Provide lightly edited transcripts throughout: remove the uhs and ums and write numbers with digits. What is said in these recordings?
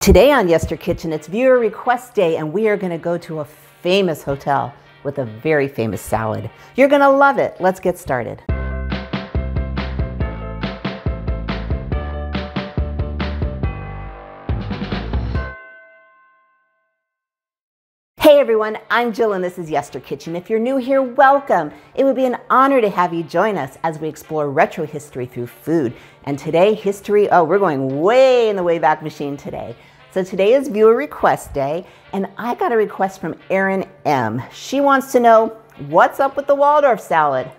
Today on Yester Kitchen, it's viewer request day, and we are going to go to a famous hotel with a very famous salad. You're going to love it. Let's get started. Hey everyone, I'm Jill and this is Yester Kitchen. If you're new here, welcome. It would be an honor to have you join us as we explore retro history through food. And today, we're going way in the Wayback Machine today. So today is viewer request day, and I got a request from Erin M. She wants to know, what's up with the Waldorf salad?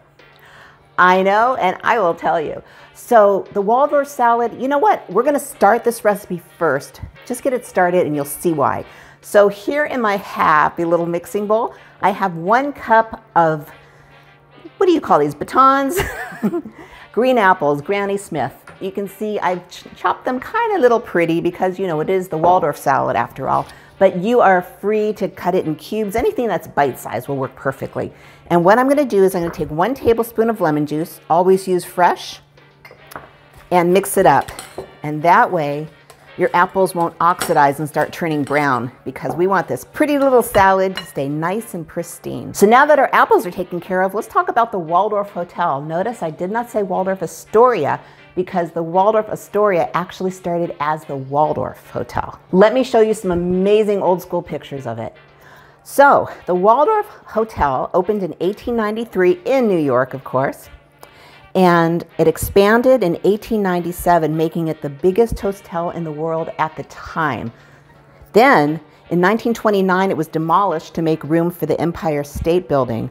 I know, and I will tell you. So the Waldorf salad, you know what? We're gonna start this recipe first. Just get it started and you'll see why. So here in my happy little mixing bowl, I have 1 cup of, what do you call these, batons? Green apples, Granny Smith. You can see I've chopped them kind of little pretty because, you know, it is the Waldorf salad after all. But you are free to cut it in cubes. Anything that's bite-sized will work perfectly. And what I'm gonna do is I'm gonna take 1 tablespoon of lemon juice, always use fresh, and mix it up. And that way, your apples won't oxidize and start turning brown, because we want this pretty little salad to stay nice and pristine. So now that our apples are taken care of, let's talk about the Waldorf Hotel. Notice I did not say Waldorf Astoria, because the Waldorf Astoria actually started as the Waldorf Hotel. Let me show you some amazing old school pictures of it. So the Waldorf Hotel opened in 1893 in New York, of course. And it expanded in 1897, making it the biggest hotel in the world at the time. Then, in 1929, it was demolished to make room for the Empire State Building.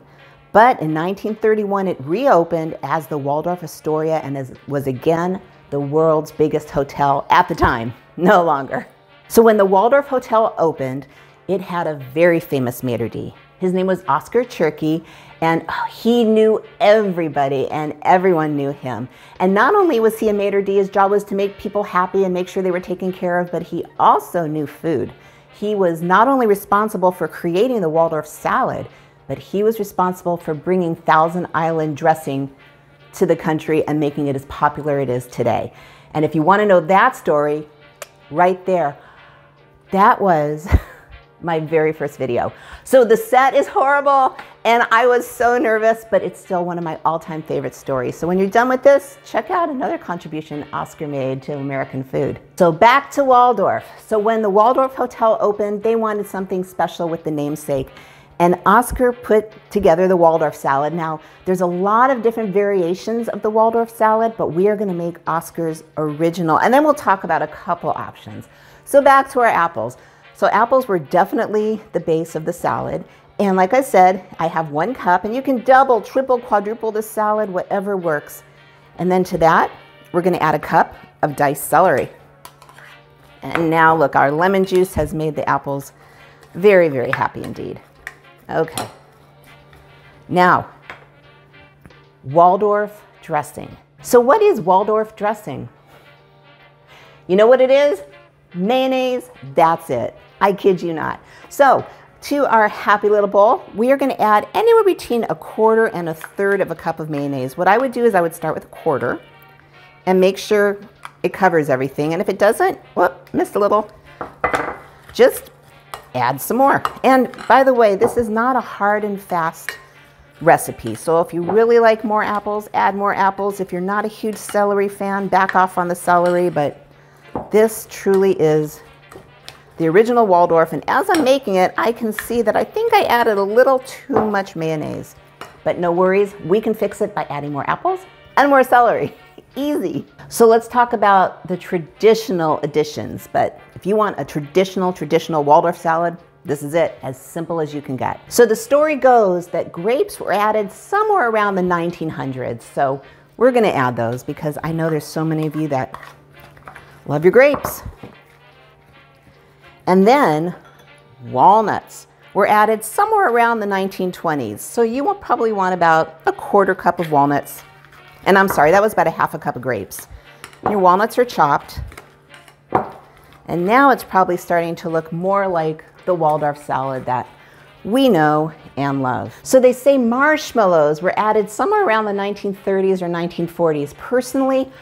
But in 1931, it reopened as the Waldorf Astoria and was again the world's biggest hotel at the time, no longer. So when the Waldorf Hotel opened, it had a very famous maitre d'. His name was Oscar Chirky, and he knew everybody and everyone knew him. And not only was he a maitre d', his job was to make people happy and make sure they were taken care of, but he also knew food. He was not only responsible for creating the Waldorf salad, but he was responsible for bringing Thousand Island dressing to the country and making it as popular as it is today. And if you want to know that story, right there, that was my very first video. So the set is horrible and I was so nervous, but it's still one of my all-time favorite stories. So when you're done with this, check out another contribution Oscar made to American food. So back to Waldorf. So when the Waldorf Hotel opened, they wanted something special with the namesake, and Oscar put together the Waldorf salad. Now, there's a lot of different variations of the Waldorf salad, but we are gonna make Oscar's original, and then we'll talk about a couple options. So back to our apples. So apples were definitely the base of the salad. And like I said, I have 1 cup, and you can double, triple, quadruple the salad, whatever works. And then to that, we're gonna add a cup of diced celery. And now look, our lemon juice has made the apples very, very happy indeed. Okay. Now, Waldorf dressing. So what is Waldorf dressing? You know what it is? Mayonnaise, that's it. I kid you not. So to our happy little bowl, we are gonna add anywhere between 1/4 and 1/3 of a cup of mayonnaise. What I would do is I would start with 1/4 and make sure it covers everything. And if it doesn't, whoop, missed a little, just add some more. And by the way, this is not a hard and fast recipe. So if you really like more apples, add more apples. If you're not a huge celery fan, back off on the celery, but this truly is the original Waldorf, and as I'm making it, I can see that I think I added a little too much mayonnaise. But no worries, we can fix it by adding more apples and more celery. Easy. So let's talk about the traditional additions. But if you want a traditional Waldorf salad, this is it, as simple as you can get. So the story goes that grapes were added somewhere around the 1900s. So we're gonna add those because I know there's so many of you that love your grapes. And then walnuts were added somewhere around the 1920s. So you will probably want about 1/4 cup of walnuts. And I'm sorry, that was about 1/2 cup of grapes. Your walnuts are chopped. And now it's probably starting to look more like the Waldorf salad that we know and love. So they say marshmallows were added somewhere around the 1930s or 1940s. Personally,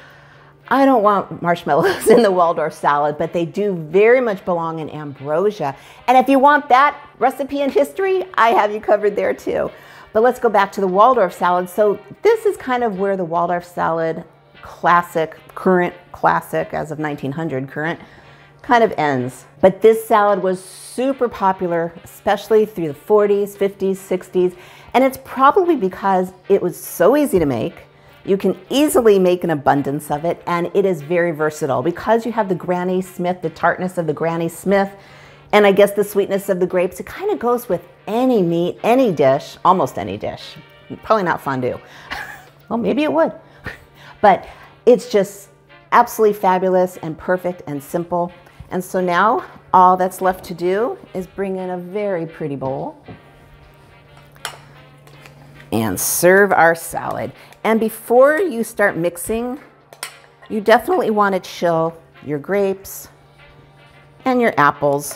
I don't want marshmallows in the Waldorf salad, but they do very much belong in ambrosia. And if you want that recipe and history, I have you covered there too. But let's go back to the Waldorf salad. So this is kind of where the Waldorf salad classic, current classic as of 1900 current, kind of ends. But this salad was super popular, especially through the 40s, 50s, 60s. And it's probably because it was so easy to make. You can easily make an abundance of it, and it is very versatile because you have the Granny Smith, the tartness of the Granny Smith, and I guess the sweetness of the grapes. It kind of goes with any meat, any dish, almost any dish. Probably not fondue. Well, maybe it would. But it's just absolutely fabulous and perfect and simple. And so now all that's left to do is bring in a very pretty bowl and serve our salad. And before you start mixing, you definitely want to chill your grapes and your apples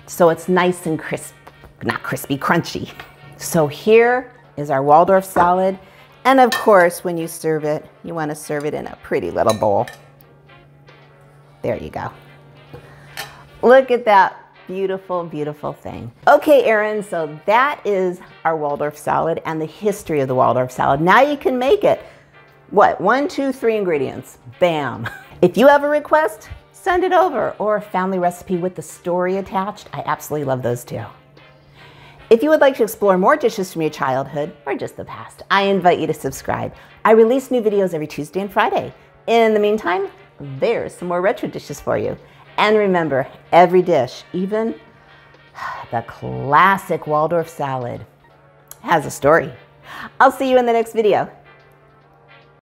so it's nice and crisp, not crispy, crunchy. So here is our Waldorf salad. And of course, when you serve it, you want to serve it in a pretty little bowl. There you go. Look at that. Beautiful, beautiful thing. Okay, Erin, so that is our Waldorf salad and the history of the Waldorf salad. Now you can make it. What? 1, 2, 3 ingredients. Bam. If you have a request, send it over, or a family recipe with the story attached. I absolutely love those too. If you would like to explore more dishes from your childhood or just the past, I invite you to subscribe. I release new videos every Tuesday and Friday. In the meantime, there's some more retro dishes for you. And remember, every dish, even the classic Waldorf salad, has a story. I'll see you in the next video.